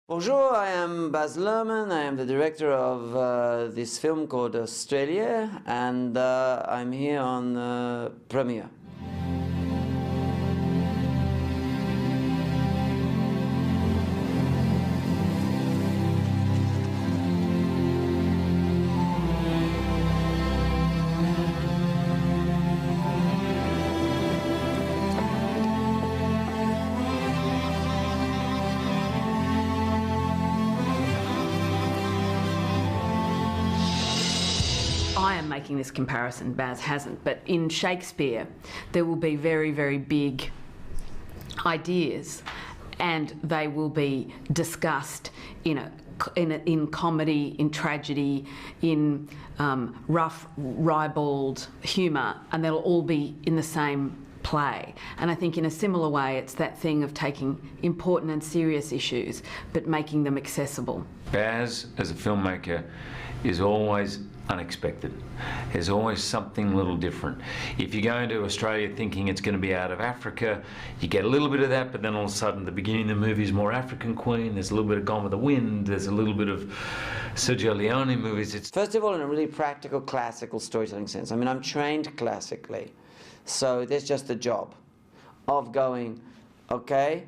Bonjour, I am Baz Luhrmann. I am the director of this film called Australia, and I'm here on Premiere. I am making this comparison, Baz hasn't, but in Shakespeare there will be very, very big ideas and they will be discussed in comedy, in tragedy, in rough, ribald humour, and they'll all be in the same play. And I think in a similar way it's that thing of taking important and serious issues but making them accessible. Baz, as a filmmaker, is always unexpected. There's always something a little different. If you go into Australia thinking it's going to be out of Africa, you get a little bit of that, but then all of a sudden the beginning of the movie is more African Queen, there's a little bit of Gone with the Wind, there's a little bit of Sergio Leone movies. First of all, in a really practical, classical storytelling sense, I mean, I'm trained classically, so there's just the job of going, okay,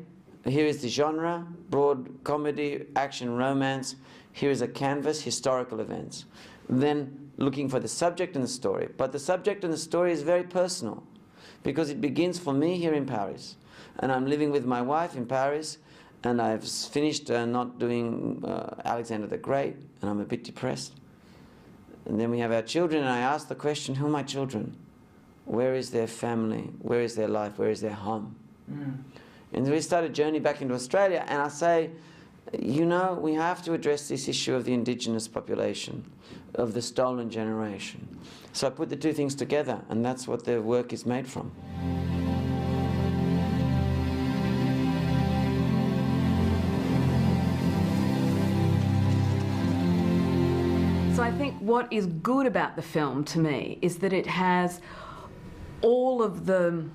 here is the genre, broad comedy, action, romance, here is a canvas, historical events. Then looking for the subject and the story. But the subject and the story is very personal because it begins for me here in Paris. And I'm living with my wife in Paris, and I've finished not doing Alexander the Great, and I'm a bit depressed. And then we have our children, and I ask the question, who are my children? Where is their family? Where is their life? Where is their home? And we start a journey back into Australia, and I say, you know, we have to address this issue of the indigenous population, of the stolen generation. So I put the two things together, and that's what the work is made from. So I think what is good about the film to me is that it has all of the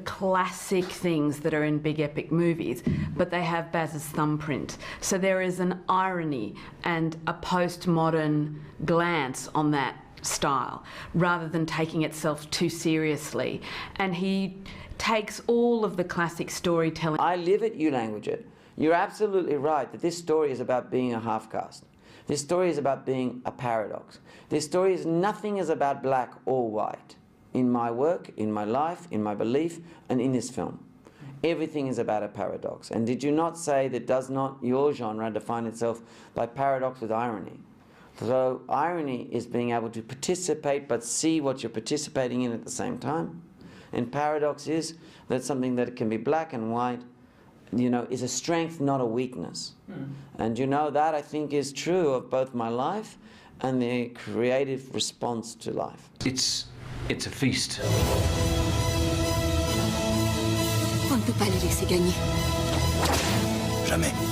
classic things that are in big epic movies, but they have Baz's thumbprint. So there is an irony and a postmodern glance on that style, rather than taking itself too seriously. And he takes all of the classic storytelling. I live it, you language it. You're absolutely right that this story is about being a half-caste. This story is about being a paradox. This story is nothing is about black or white. In my work, in my life, in my belief, and in this film. Everything is about a paradox. And did you not say that does not your genre define itself by paradox with irony? So irony is being able to participate but see what you're participating in at the same time. And paradox is that something that can be black and white, you know, is a strength, not a weakness. And you know, that I think is true of both my life and the creative response to life. It's a feast. On ne peut pas les laisser gagner. Jamais.